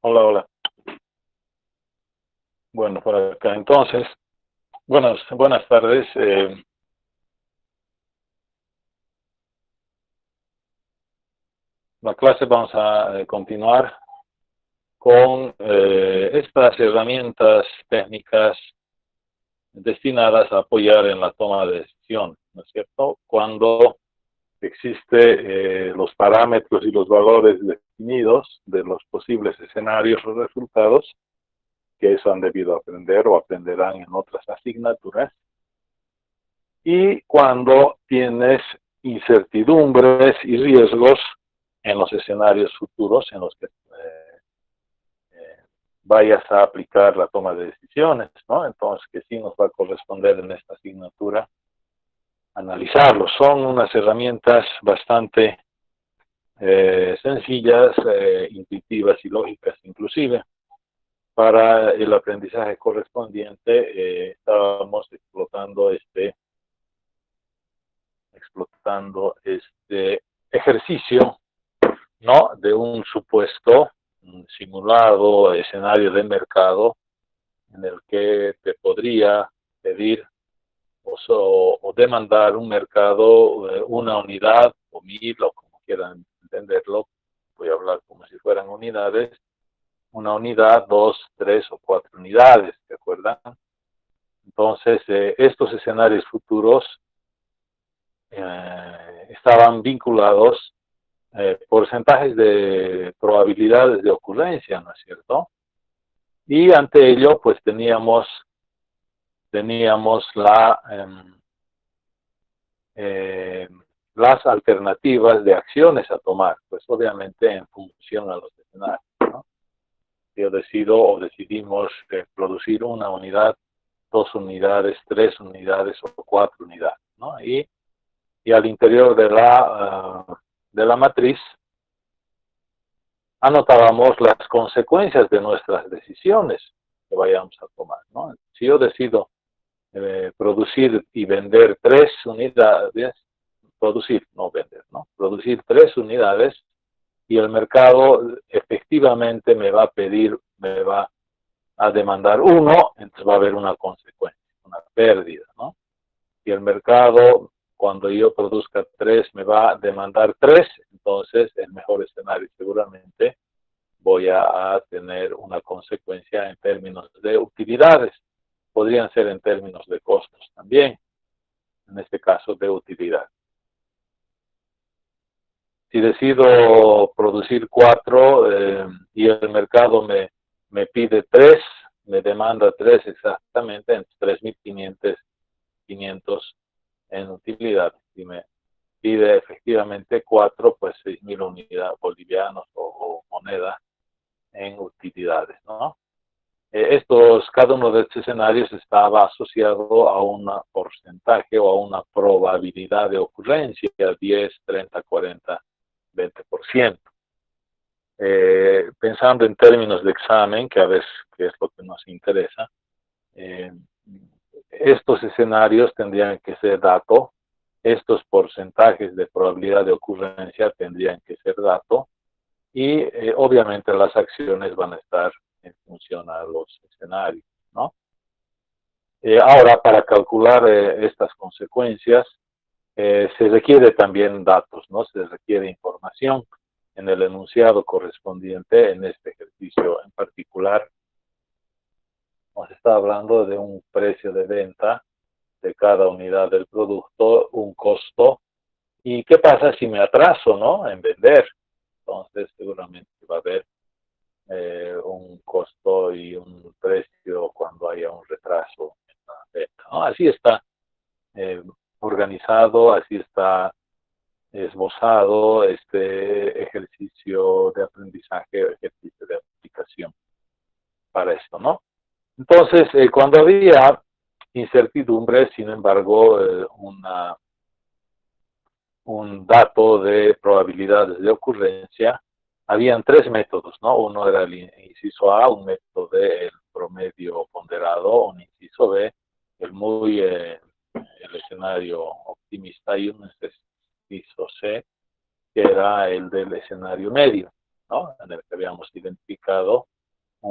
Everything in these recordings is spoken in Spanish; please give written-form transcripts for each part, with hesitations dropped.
Hola, hola. Bueno, por acá entonces, buenas tardes. La clase vamos a continuar con estas herramientas técnicas destinadas a apoyar en la toma de decisión, ¿no es cierto? Cuando existe los parámetros y los valores definidos de los posibles escenarios o resultados, que eso han debido aprender o aprenderán en otras asignaturas, y cuando tienes incertidumbres y riesgos en los escenarios futuros en los que vayas a aplicar la toma de decisiones, ¿no? Entonces, que sí nos va a corresponder en esta asignatura analizarlos. Son unas herramientas bastante sencillas, intuitivas y lógicas inclusive. Para el aprendizaje correspondiente estábamos explotando este ejercicio, ¿no? De un supuesto un simulado escenario de mercado en el que te podría pedir o demandar un mercado, una unidad o 1000 o como quieran entenderlo, voy a hablar como si fueran unidades, una unidad, 2, 3 o 4 unidades, ¿de acuerdo? Entonces, estos escenarios futuros estaban vinculados porcentajes de probabilidades de ocurrencia, ¿no es cierto? Y ante ello, pues teníamos las alternativas de acciones a tomar, pues obviamente en función a los escenarios, ¿no? Yo decido o decidimos producir una unidad, 2 unidades, 3 unidades o 4 unidades, ¿no? Y al interior de la matriz anotábamos las consecuencias de nuestras decisiones que vayamos a tomar, ¿no? Si yo decido producir y vender 3 unidades, producir, no vender, ¿no? Producir 3 unidades y el mercado efectivamente me va a demandar 1, entonces va a haber una consecuencia, una pérdida, ¿no? Si el mercado, cuando yo produzca 3, me va a demandar 3, entonces el mejor escenario seguramente voy a tener una consecuencia en términos de utilidades. Podrían ser en términos de costos también, en este caso de utilidad. Si decido producir 4 y el mercado me pide 3, me demanda 3 exactamente, en 3.500 en utilidad. Si me pide efectivamente 4, pues 6.000 unidades bolivianos o moneda en utilidades, ¿no? Cada uno de estos escenarios estaba asociado a un porcentaje o a una probabilidad de ocurrencia, 10, 30, 40, 20%. Pensando en términos de examen, que a veces que es lo que nos interesa, estos escenarios tendrían que ser dato, estos porcentajes de probabilidad de ocurrencia tendrían que ser dato, y obviamente las acciones van a estar en función a los escenarios, ¿no? Ahora, para calcular estas consecuencias, se requiere también datos, ¿no? Se requiere información en el enunciado correspondiente en este ejercicio en particular. Nos está hablando de un precio de venta de cada unidad del producto, un costo, y qué pasa si me atraso, ¿no? En vender. Entonces, seguramente va a haber un costo y un precio cuando haya un retraso en la venta, ¿no? Así está organizado, así está esbozado este ejercicio de aprendizaje, ejercicio de aplicación para esto, ¿no? Entonces, cuando había incertidumbre, sin embargo, un dato de probabilidades de ocurrencia, habían 3 métodos, ¿no? Uno era el inciso A, un método del promedio ponderado, un inciso B, el escenario optimista, y un inciso C, que era el del escenario medio, ¿no? En el que habíamos identificado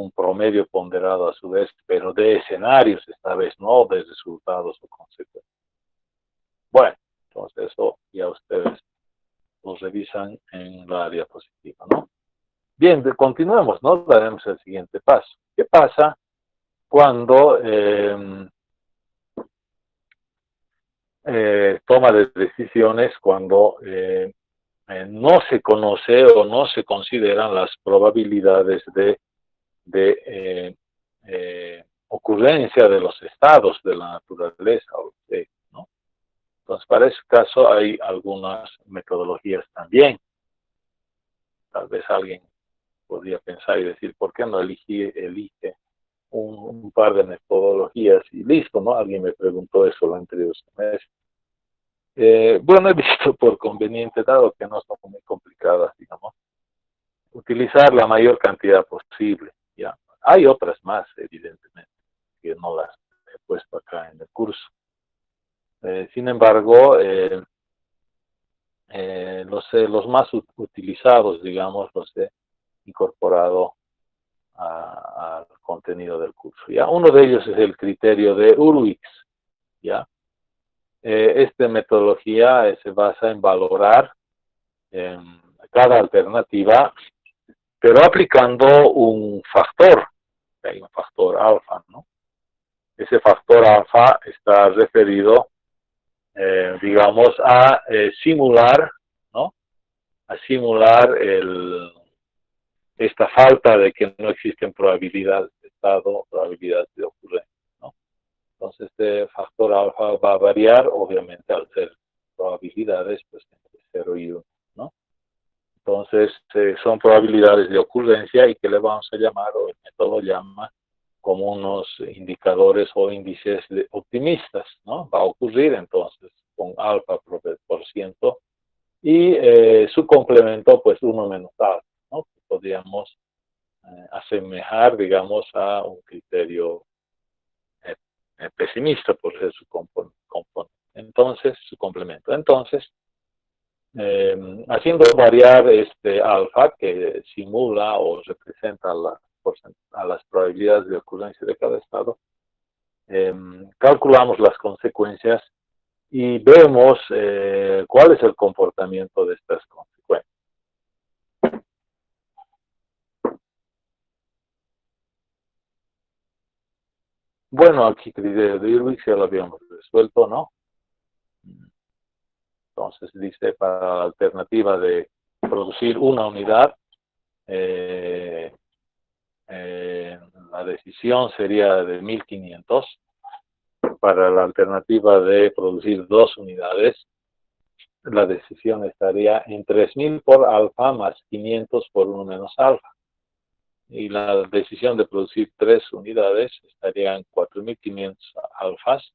un promedio ponderado a su vez, pero de escenarios esta vez, no de resultados o consecuencias. Bueno, entonces eso ya ustedes lo revisan en la diapositiva, ¿no? Bien, continuemos, ¿no? Daremos el siguiente paso. ¿Qué pasa cuando toma de decisiones, cuando no se conoce o no se consideran las probabilidades de ocurrencia de los estados de la naturaleza, ¿no? Entonces, para ese caso hay algunas metodologías también. Tal vez alguien podría pensar y decir, ¿por qué no elige un par de metodologías y listo, ¿no? Alguien me preguntó eso el anterior semestre. Bueno, he visto por conveniente, dado que no son muy complicadas, digamos, utilizar la mayor cantidad posible, ¿ya? Hay otras más, evidentemente, que no las he puesto acá en el curso. Sin embargo, los más utilizados, digamos, los he incorporado al contenido del curso, ¿ya? Uno de ellos es el criterio de Hurwitz, ¿ya? Esta metodología se basa en valorar cada alternativa, pero aplicando un factor, hay un factor alfa, ¿no? Ese factor alfa está referido, digamos, a simular, ¿no? A simular esta falta de que no existen probabilidades de estado, probabilidades de ocurrencia, ¿no? Entonces, este factor alfa va a variar, obviamente, al ser probabilidades, pues entre 0 y 1, ¿no? Entonces, son probabilidades de ocurrencia y que le vamos a llamar, o el método llama, como unos indicadores o índices optimistas, ¿no? Va a ocurrir entonces con alfa por ciento y su complemento, pues 1 menos alfa, ¿no? Podríamos asemejar, digamos, a un criterio pesimista por ser su componente. Entonces, su complemento. Entonces, haciendo variar este alfa que simula o representa a las probabilidades de ocurrencia de cada estado, calculamos las consecuencias y vemos cuál es el comportamiento de estas consecuencias. Bueno, aquí criterio de Irwin ya lo habíamos resuelto, ¿no? Entonces dice, para la alternativa de producir una unidad, la decisión sería de 1500. Para la alternativa de producir 2 unidades, la decisión estaría en 3000 por alfa más 500 por 1 menos alfa. Y la decisión de producir 3 unidades estaría en 4500 alfas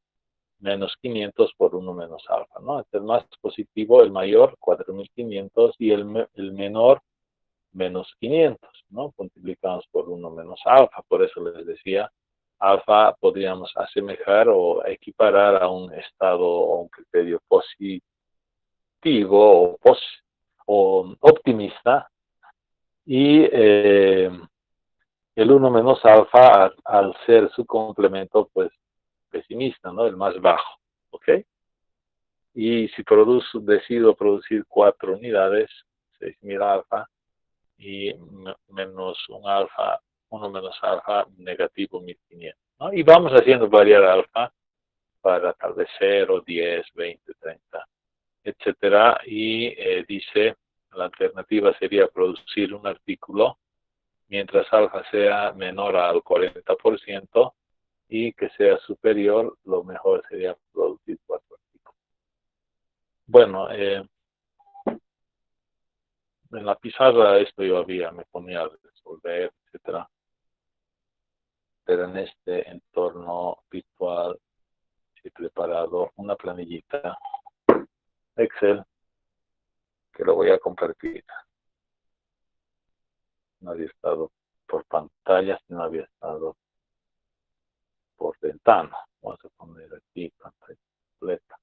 menos 500 por 1 menos alfa, ¿no? Este es el más positivo, el mayor, 4500, y el menor, menos 500, ¿no? Multiplicamos por 1 menos alfa. Por eso les decía, alfa podríamos asemejar o equiparar a un estado o un criterio positivo o optimista, y el 1 menos alfa al ser su complemento, pues pesimista, ¿no? El más bajo, ¿ok? Y si decido producir 4 unidades, 6000 alfa, y menos un alfa, 1 menos alfa, negativo 1500, ¿no? Y vamos haciendo variar alfa para tal vez 0, 10, 20, 30, etcétera. Y dice, la alternativa sería producir un artículo mientras alfa sea menor al 40% y que sea superior, lo mejor sería producir 4 artículos. Bueno, en la pizarra esto yo me ponía a resolver, etcétera. Pero en este entorno virtual he preparado una planillita Excel que lo voy a compartir. No había estado por pantallas, no había estado por ventana. Vamos a poner aquí pantalla completa.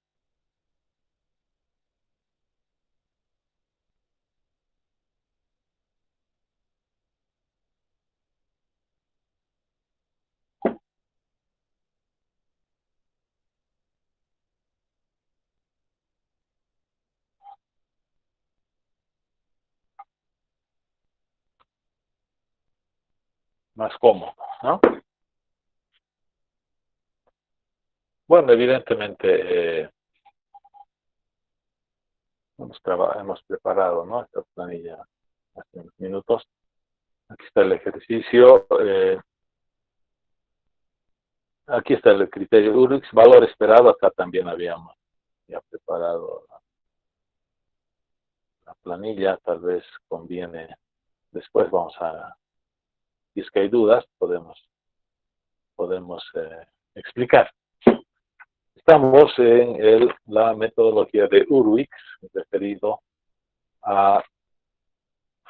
más cómodo, ¿no? Bueno, evidentemente hemos preparado, ¿no?, esta planilla hace unos minutos. Aquí está el ejercicio. Aquí está el criterio URIX, valor esperado. Acá también habíamos ya preparado la planilla. Tal vez conviene, después vamos a, si es que hay dudas, podemos explicar. Estamos en la metodología de URWIX, referido a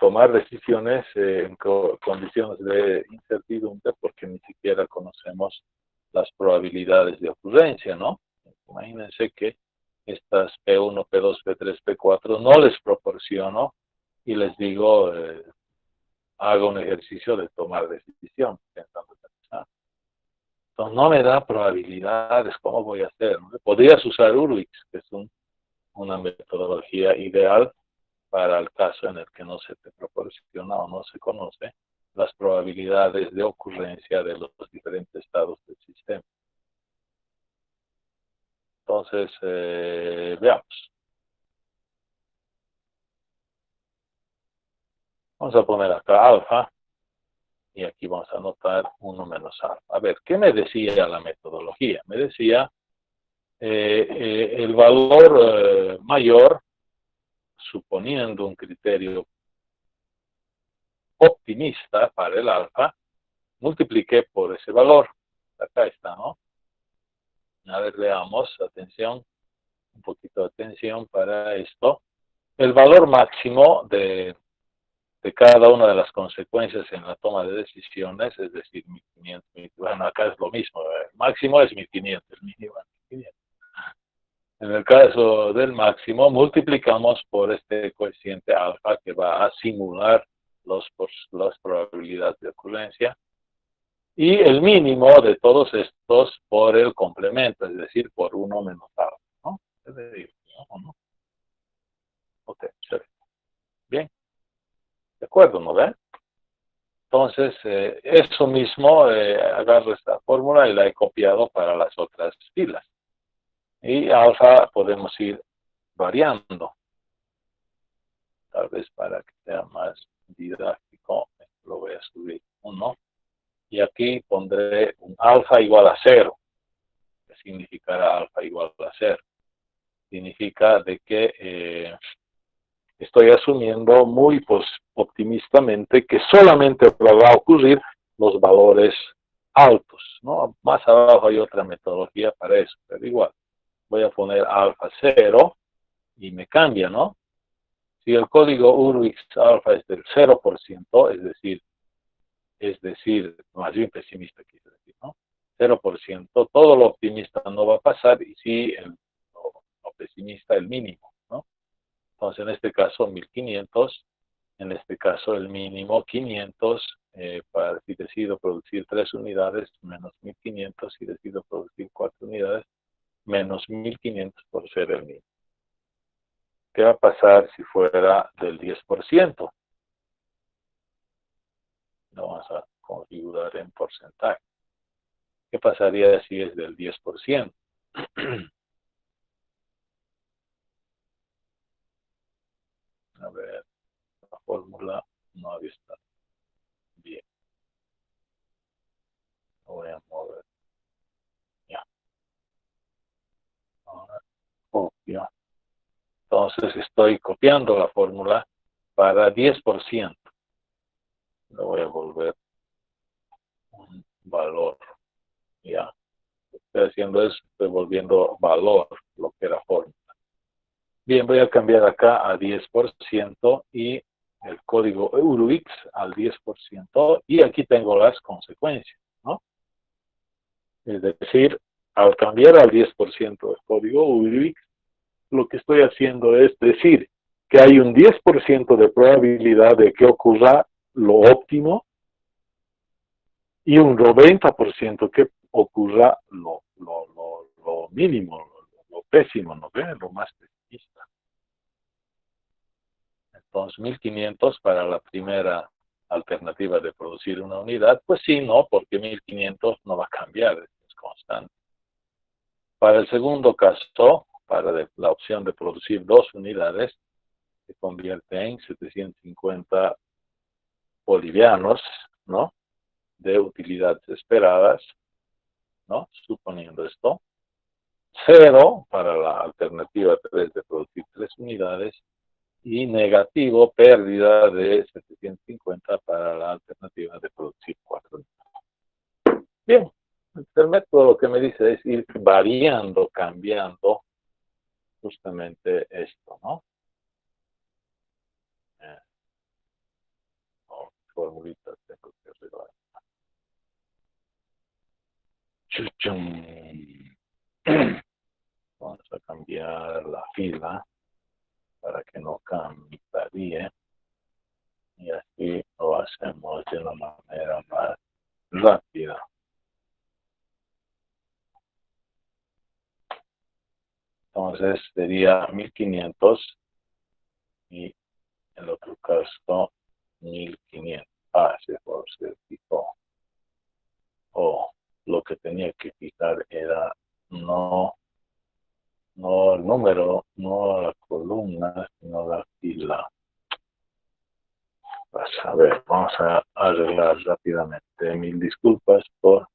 tomar decisiones en condiciones de incertidumbre, porque ni siquiera conocemos las probabilidades de ocurrencia, ¿no? Imagínense que estas P1, P2, P3, P4 no les proporciono y les digo, haga un ejercicio de tomar decisión, pensando pensar. Entonces no me da probabilidades. ¿Cómo voy a hacer? Podrías usar URWIX, que es una metodología ideal para el caso en el que no se te proporciona o no se conoce las probabilidades de ocurrencia de los diferentes estados del sistema. Entonces, veamos. Vamos a poner acá alfa y aquí vamos a anotar 1 menos alfa. A ver, ¿qué me decía la metodología? Me decía el valor mayor, suponiendo un criterio optimista para el alfa, multipliqué por ese valor. Acá está, ¿no? A ver, veamos, atención, un poquito de atención para esto. El valor máximo de cada una de las consecuencias en la toma de decisiones, es decir, 1500, bueno, acá es lo mismo, el máximo es 1500, el mínimo es 1500. En el caso del máximo, multiplicamos por este coeficiente alfa que va a simular las probabilidades de ocurrencia, y el mínimo de todos estos por el complemento, es decir, por 1 menos alfa, ¿no? Es decir, ¿no? Ok, bien, de acuerdo, ¿no ven? Entonces, eso mismo, agarro esta fórmula y la he copiado para las otras filas. Y alfa podemos ir variando. Tal vez para que sea más didáctico, lo voy a subir 1. Y aquí pondré un alfa igual a 0. ¿Qué significará alfa igual a 0? Significa de que estoy asumiendo muy optimistamente que solamente va a ocurrir los valores altos, ¿no? Más abajo hay otra metodología para eso, pero igual. Voy a poner alfa 0 y me cambia, ¿no? Si el código URWIX alfa es del 0%, es decir, más bien pesimista quiero decir, ¿no? 0%, todo lo optimista no va a pasar, y sí lo pesimista el mínimo, ¿no? Entonces, en este caso, 1500, en este caso, el mínimo 500, para si decido producir 3 unidades, menos 1500, si decido producir 4 unidades, menos 1500 por ser el mínimo. ¿Qué va a pasar si fuera del 10%? Lo vamos a configurar en porcentaje. ¿Qué pasaría si es del 10%? A ver, la fórmula no había estado bien. Lo voy a mover. Ya. Ahora copio. Entonces estoy copiando la fórmula para 10%. Lo voy a volver un valor. Ya. Lo que estoy haciendo es, estoy volviendo valor lo que era fórmula. Bien, voy a cambiar acá a 10% y el código URWIX al 10%, y aquí tengo las consecuencias, ¿no? Es decir, al cambiar al 10% el código URWIX, lo que estoy haciendo es decir que hay un 10% de probabilidad de que ocurra lo óptimo y un 90% que ocurra lo mínimo, lo pésimo, ¿no ve? Lo más pesimista. Entonces, 1500 para la primera alternativa de producir una unidad, pues sí, no, porque 1500 no va a cambiar, es constante. Para el segundo caso, para la opción de producir 2 unidades, se convierte en 750 bolivianos, ¿no? De utilidades esperadas, ¿no? Suponiendo esto. 0 para la alternativa 3 de producir 3 unidades y negativo, pérdida de 750 para la alternativa de producir 4 unidades. Bien, el método lo que me dice es ir variando, cambiando justamente esto, ¿no? Formulitas tengo que arreglar. Chuchum. Vamos a cambiar la fila para que no cambie y así lo hacemos de una manera más rápida. Entonces sería 1500 y en el otro caso 1500. Se fijó. O lo que tenía que fijar era no el número, no la columna, sino la fila. Pues a ver, vamos a arreglar rápidamente. Mil disculpas por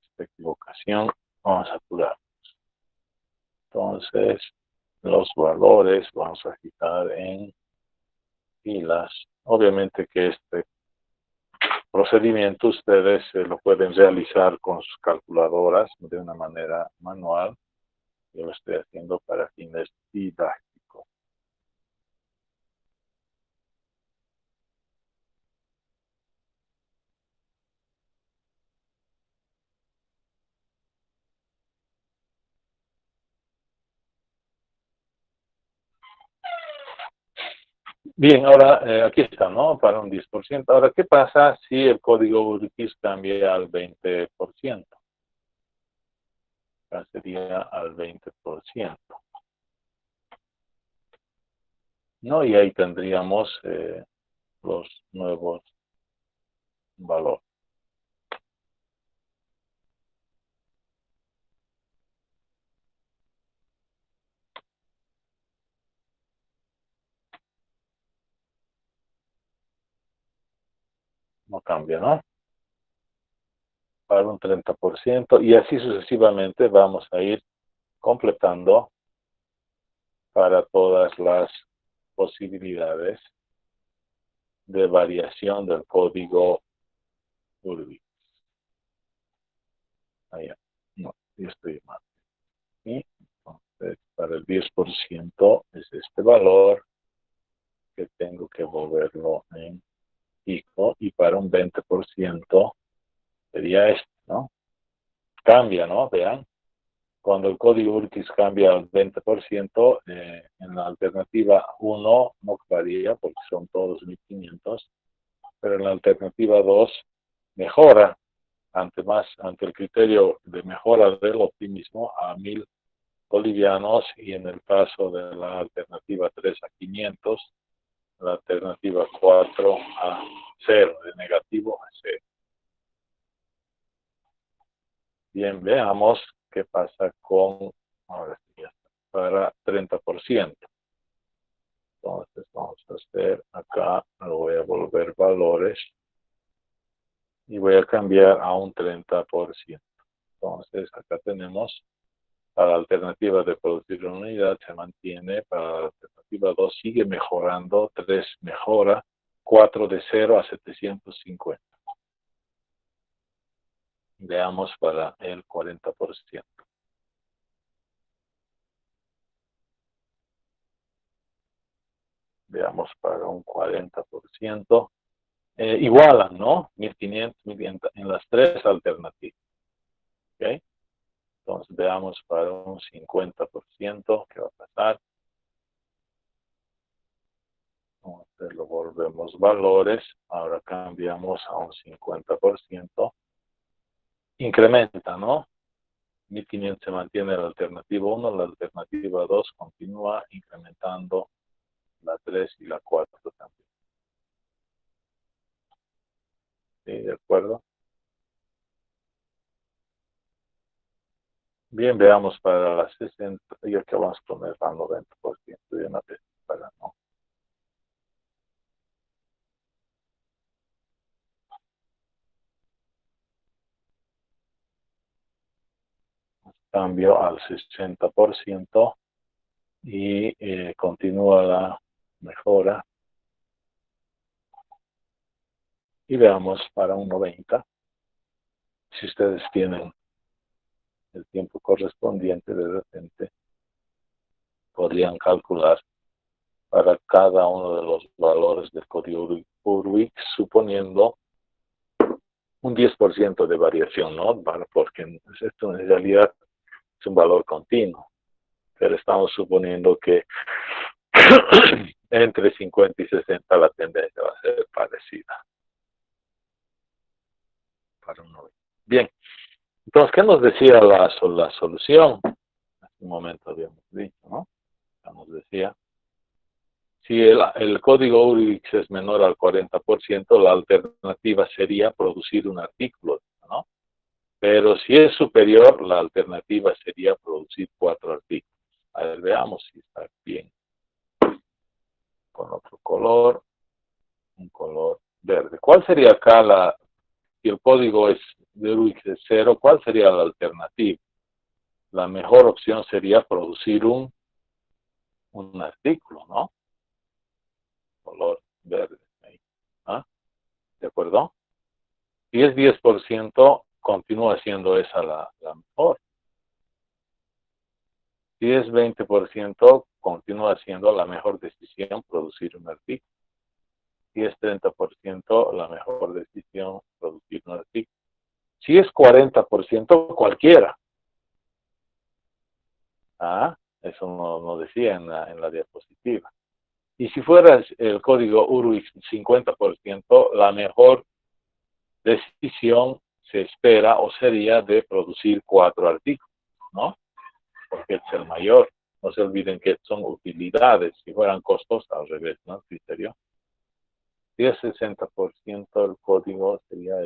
esta equivocación. Vamos a apurar. Entonces, los valores vamos a fijar en filas. Obviamente que este procedimiento ustedes lo pueden realizar con sus calculadoras de una manera manual. Yo lo estoy haciendo para fines didácticos. Bien, ahora aquí está, ¿no? Para un 10%. Ahora, ¿qué pasa si el código URQUIS cambia al 20%? Sería al 20%. ¿No? Y ahí tendríamos los nuevos valores. No cambia, ¿no? Para un 30% y así sucesivamente vamos a ir completando para todas las posibilidades de variación del código URBI. Allá. No, yo estoy mal. Y entonces, para el 10% es este valor que tengo que volverlo en pico y para un 20% sería este, ¿no? Cambia, ¿no? Vean. Cuando el código URQUIS cambia al 20%, en la alternativa 1 no varía porque son todos 1500, pero en la alternativa 2 mejora ante el criterio de mejora del optimismo a 1000 bolivianos y en el caso de la alternativa 3 a 500, la alternativa 4 a 0, de negativo a 0. Bien, veamos qué pasa con, ahora sí ya está, para 30%. Entonces vamos a hacer acá, lo voy a volver valores y voy a cambiar a un 30%. Entonces acá tenemos, para la alternativa de producir una unidad se mantiene, para la alternativa 2 sigue mejorando, 3 mejora, 4 de 0 a 750. Veamos para el 40%. Veamos para un 40%. Igualan, ¿no? 1500, 1500 en las 3 alternativas. ¿Ok? Entonces veamos para un 50% qué va a pasar. Entonces lo volvemos valores. Ahora cambiamos a un 50%. Incrementa, ¿no? 1500 se mantiene la alternativa 1, la alternativa 2 continúa incrementando la 3 y la 4 también. Sí, de acuerdo. Bien, veamos para las 60, ya que vamos a poner al 90% de una vez para no. Cambio al 60% y continúa la mejora. Y veamos para un 90. Si ustedes tienen el tiempo correspondiente, de repente podrían calcular para cada uno de los valores del código Urwix, suponiendo un 10% de variación, ¿no? Porque esto en realidad es un valor continuo, pero estamos suponiendo que entre 50 y 60 la tendencia va a ser parecida. Para un 90. Bien, entonces, ¿qué nos decía la solución? Hace un momento habíamos dicho, ¿no? Nos decía, si el código URIX es menor al 40%, la alternativa sería producir un artículo, ¿no? Pero si es superior, la alternativa sería producir 4 artículos. A ver, veamos si está bien. Con otro color, un color verde. ¿Cuál sería acá si el código de URIX es 0, cuál sería la alternativa? La mejor opción sería producir un artículo, ¿no? Color verde. ¿Ah? ¿De acuerdo? Si es 10%, continúa siendo esa la mejor. Si es 20%, continúa siendo la mejor decisión producir un artículo. Si es 30%, la mejor decisión producir un artículo. Si es 40%, cualquiera. Eso no decía en la diapositiva. Y si fuera el código URWIX 50%, la mejor decisión se espera o sería de producir 4 artículos, ¿no? Porque es el mayor. No se olviden que son utilidades. Si fueran costos, al revés, ¿no? Criterio. Si es 60%, el código sería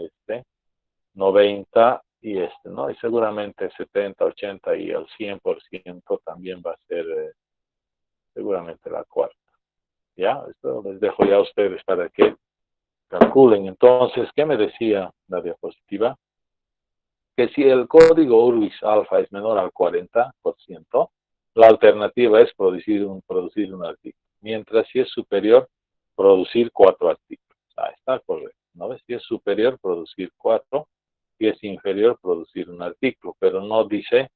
90 y ¿no? Y seguramente 70, 80 y el 100% también va a ser seguramente la cuarta. ¿Ya? Esto les dejo ya a ustedes para que calculen. Entonces, ¿qué me decía la diapositiva? Que si el código URWIX alfa es menor al 40%, la alternativa es producir un artículo. Mientras si es superior, producir 4 artículos. Está correcto. ¿No? Si es superior, producir 4. Si es inferior, producir un artículo. Pero no dice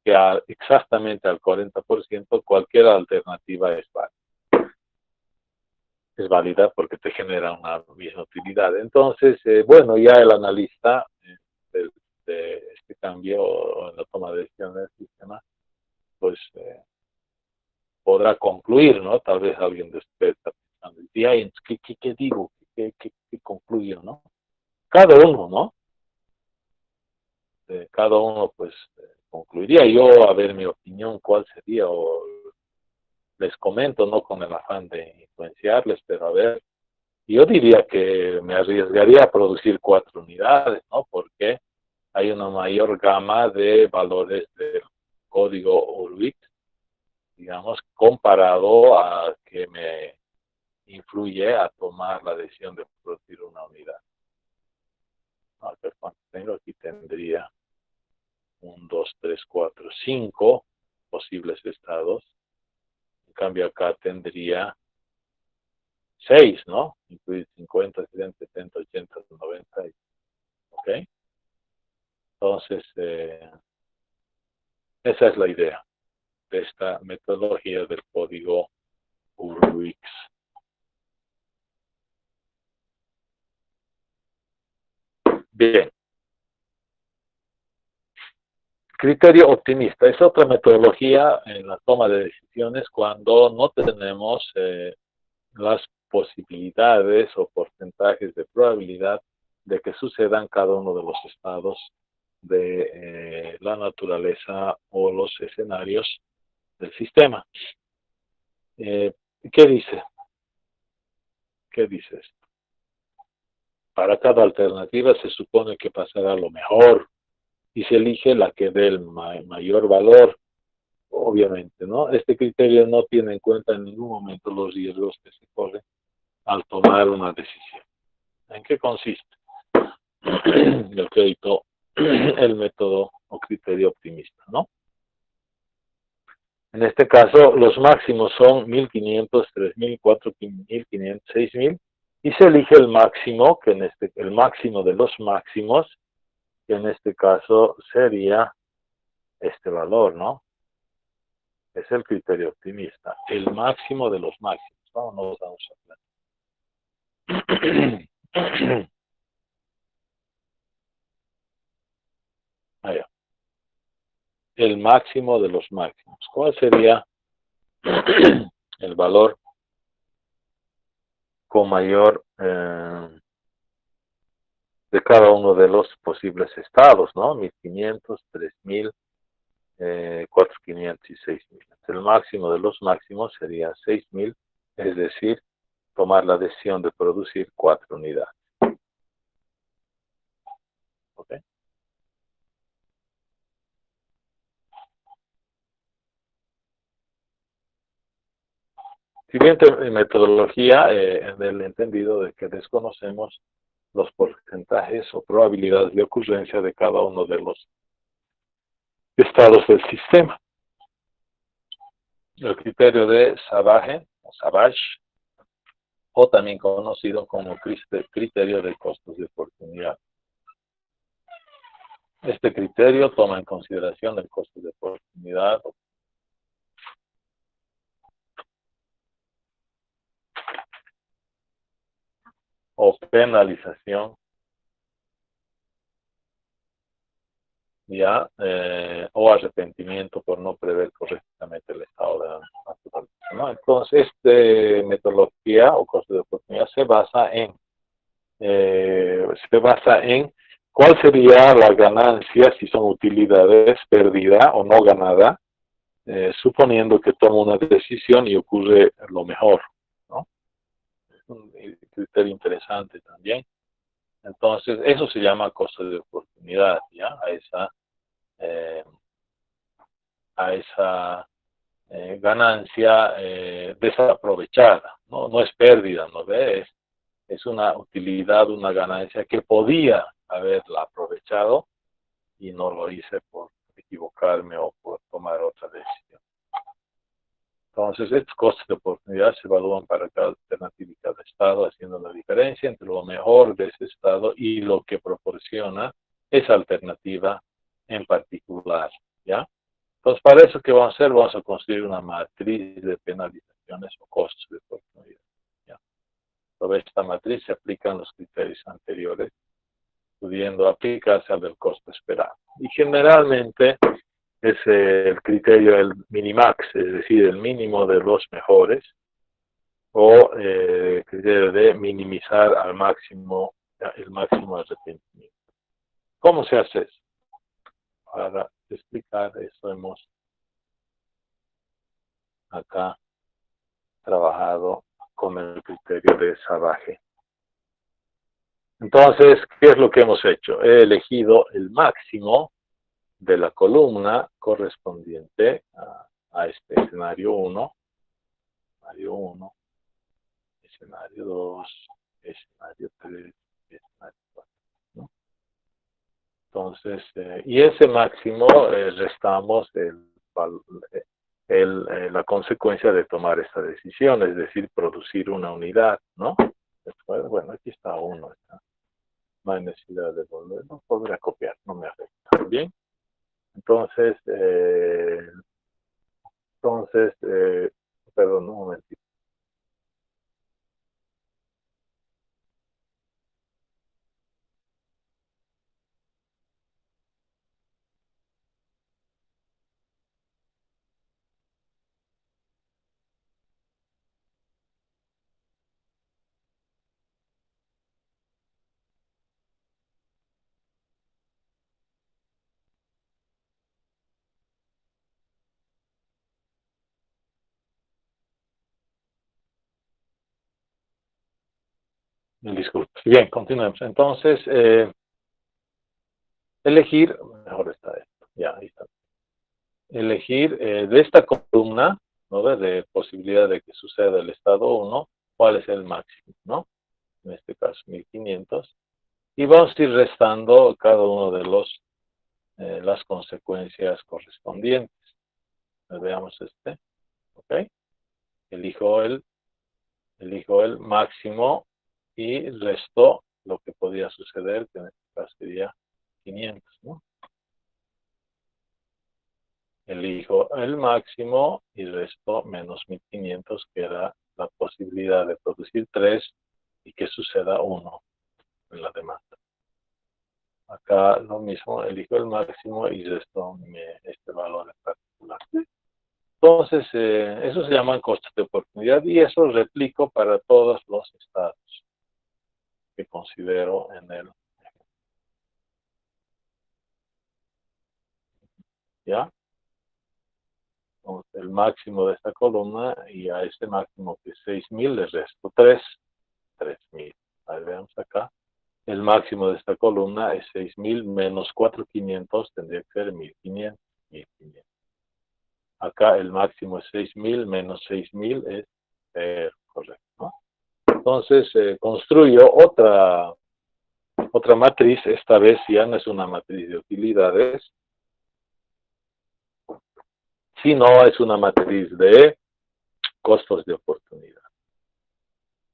que exactamente al 40% cualquier alternativa es válida. Es válida porque te genera una misma utilidad. Entonces, bueno, ya el analista de este cambio o en la toma de decisiones del sistema, pues podrá concluir, ¿no? Tal vez alguien de ustedes está pensando, ¿qué digo? ¿Qué concluyo, no? Cada uno, ¿no? Cada uno, pues, concluiría. Yo, a ver, mi opinión, ¿cuál sería? O les comento, no con el afán de influenciarles, pero a ver, yo diría que me arriesgaría a producir 4 unidades, ¿no? Porque hay una mayor gama de valores del código URWIX, digamos, comparado a que me influye a tomar la decisión de producir una unidad. A ver cuánto tengo, aquí tendría 1, 2, 3, 4, 5 posibles estados. En cambio acá tendría 6, ¿no? Incluir 50, 60, 70, 80, 90. ¿Ok? Entonces, esa es la idea de esta metodología del código URWIX. Bien. Criterio optimista. Es otra metodología en la toma de decisiones cuando no tenemos las posibilidades o porcentajes de probabilidad de que sucedan cada uno de los estados de la naturaleza o los escenarios del sistema. ¿Qué dice? ¿Qué dice esto? para cada alternativa se supone que pasará lo mejor y se elige la que dé el mayor valor, obviamente, ¿no? Este criterio no tiene en cuenta en ningún momento los riesgos que se corren al tomar una decisión. ¿En qué consiste el crédito, el método o criterio optimista, ¿no? En este caso, los máximos son 1.500, 3.000, 4.500, 6.000, y se elige el máximo, el máximo de los máximos, que en este caso sería este valor, ¿no? Es el criterio optimista, el máximo de los máximos. Vamos a hablar. Allá. El máximo de los máximos. ¿Cuál sería el valor con mayor de cada uno de los posibles estados, ¿no? 1.500, 3.000, 4.500 y 6.000. El máximo de los máximos sería 6.000, es decir, tomar la decisión de producir 4 unidades. ¿Ok? Siguiente metodología, en el entendido de que desconocemos los porcentajes o probabilidades de ocurrencia de cada uno de los estados del sistema. El criterio de Savage, o también conocido como criterio de costos de oportunidad. Este criterio toma en consideración el costo de oportunidad o penalización, ya, o arrepentimiento por no prever correctamente el estado de la naturaleza, ¿no? Entonces, esta metodología o costo de oportunidad se basa en cuál sería la ganancia, si son utilidades, pérdida o no ganada, suponiendo que tomo una decisión y ocurre lo mejor, ¿no? Es un criterio interesante también. Entonces, eso se llama costo de oportunidad, ¿ya? Eh, a esa ganancia desaprovechada, ¿no? No es pérdida, ¿no ves? Es una utilidad, una ganancia que podía haberla aprovechado y no lo hice por equivocarme o por tomar otra decisión. Entonces, estos costos de oportunidad se evalúan para cada alternativa y cada estado, haciendo la diferencia entre lo mejor de ese estado y lo que proporciona esa alternativa en particular, ¿ya? Entonces, para eso, ¿qué vamos a hacer? Vamos a construir una matriz de penalizaciones o costos de oportunidad, ¿ya? Sobre esta matriz se aplican los criterios anteriores, pudiendo aplicarse al del costo esperado. Y generalmente es el criterio del minimax, es decir, el mínimo de los mejores, o el criterio de minimizar al máximo el máximo arrepentimiento. ¿Cómo se hace eso? Para explicar eso hemos acá trabajado con el criterio de Savage. Entonces, ¿qué es lo que hemos hecho? He elegido el máximo de la columna correspondiente a este escenario 1, escenario 2, escenario 3, escenario 4, ¿no? Entonces, y ese máximo restamos la consecuencia de tomar esta decisión, es decir, producir una unidad, ¿no? Después, bueno, aquí está uno, no hay necesidad de volverlo, volver a copiar, no me afecta. Bien, entonces, perdón, un momentito. Disculpe. Bien, continuemos. Entonces, elegir, mejor está esto, ya, ahí está. Elegir de esta columna, ¿no? De posibilidad de que suceda el estado 1, cuál es el máximo, ¿no? En este caso, 1500. Y vamos a ir restando cada uno de las consecuencias correspondientes. Veamos este, ¿ok? Elijo el máximo y resto lo que podía suceder, que en este caso sería 500, ¿no? Elijo el máximo y resto menos 1500, que era la posibilidad de producir 3 y que suceda 1 en la demanda. Acá lo mismo, elijo el máximo y resto este valor en particular. Entonces, eso se llaman costos de oportunidad y eso replico para todos los estados que considero en el. ¿Ya? Entonces, el máximo de esta columna y a este máximo que es 6000 le resto 3000. Ahí veamos acá. El máximo de esta columna es 6000 menos 4500, tendría que ser 1500. Acá el máximo es 6000 menos 6000 es correcto, ¿no? Entonces, construyo otra matriz, esta vez ya no es una matriz de utilidades, sino es una matriz de costos de oportunidad.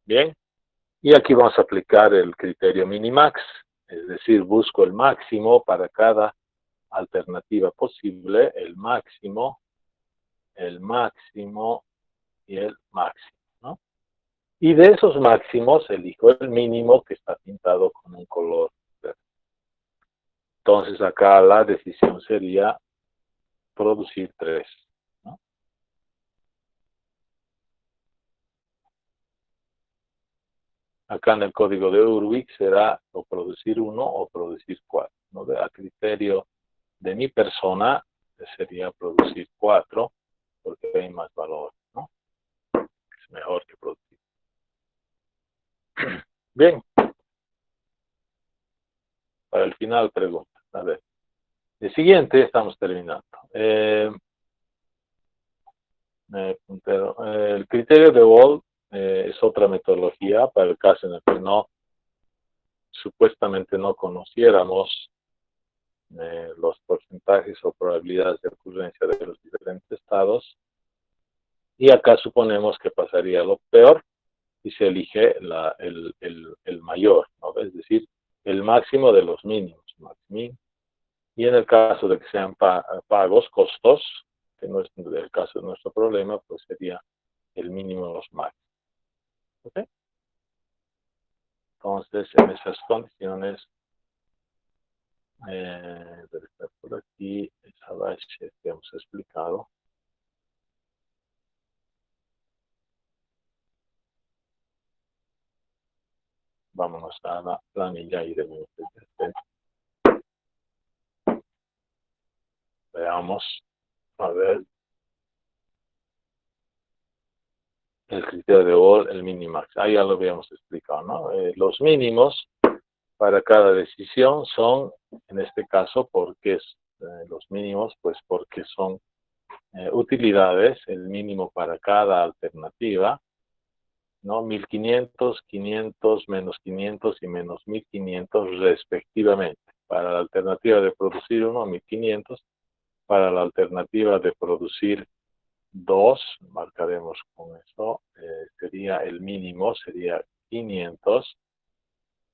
Bien, y aquí vamos a aplicar el criterio minimax, es decir, busco el máximo para cada alternativa posible, el máximo y el máximo, ¿no? Y de esos máximos elijo el mínimo que está pintado con un color verde. Entonces acá la decisión sería producir 3. ¿No? Acá en el código de Urwix será o producir 1 o producir 4. ¿No? A criterio de mi persona sería producir 4 porque hay más valor, ¿no? Es mejor que producir. Bien. Para el final pregunta. A ver. El siguiente, estamos terminando. El criterio de Wald es otra metodología para el caso en el que supuestamente no conociéramos los porcentajes o probabilidades de ocurrencia de los diferentes estados. Y acá suponemos que pasaría lo peor y se elige el mayor, ¿no? Es decir, el máximo de los mínimos, maximín. Y en el caso de que sean pagos, costos, que no es el caso de nuestro problema, pues sería el mínimo de los máximos. ¿Ok? Entonces, en esas condiciones, por aquí, esa base que hemos explicado. Vámonos a la planilla y de veamos, a ver, el criterio de Wald, el minimax. Ahí ya lo habíamos explicado, ¿no? Los mínimos para cada decisión son, en este caso, porque los mínimos, pues porque son utilidades, el mínimo para cada alternativa, ¿no? 1500, 500, menos 500 y menos 1500 respectivamente. Para la alternativa de producir 1, 1500. Para la alternativa de producir 2, marcaremos con eso, sería el mínimo, sería 500.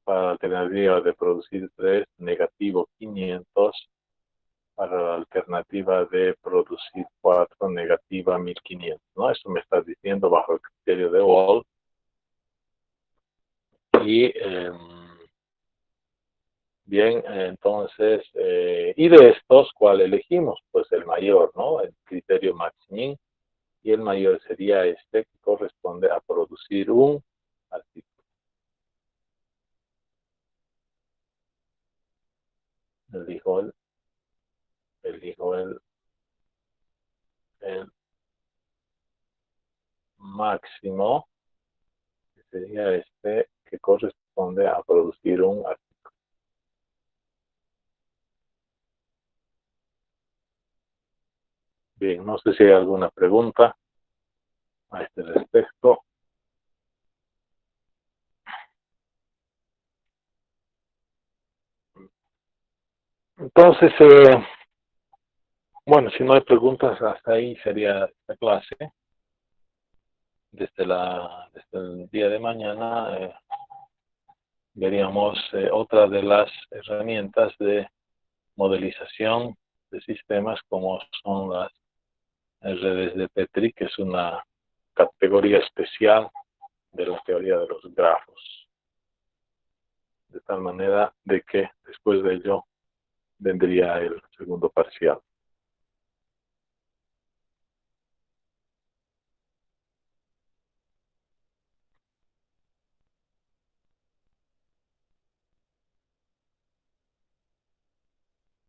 Para la alternativa de producir 3, negativo 500. Para la alternativa de producir 4, negativa 1500. ¿No? Eso me está diciendo bajo el criterio de Wald. Y bien, entonces, y de estos, ¿cuál elegimos? Pues el mayor, ¿no? El criterio Max-Min. Y el mayor sería este, que corresponde a producir un artículo. Elijo el máximo, que sería este, que corresponde corresponde a producir un artículo. Bien, no sé si hay alguna pregunta a este respecto. Entonces, bueno, si no hay preguntas, hasta ahí sería esta clase. Desde el día de mañana veríamos otra de las herramientas de modelización de sistemas como son las redes de Petri, que es una categoría especial de la teoría de los grafos. De tal manera de que después de ello vendría el segundo parcial.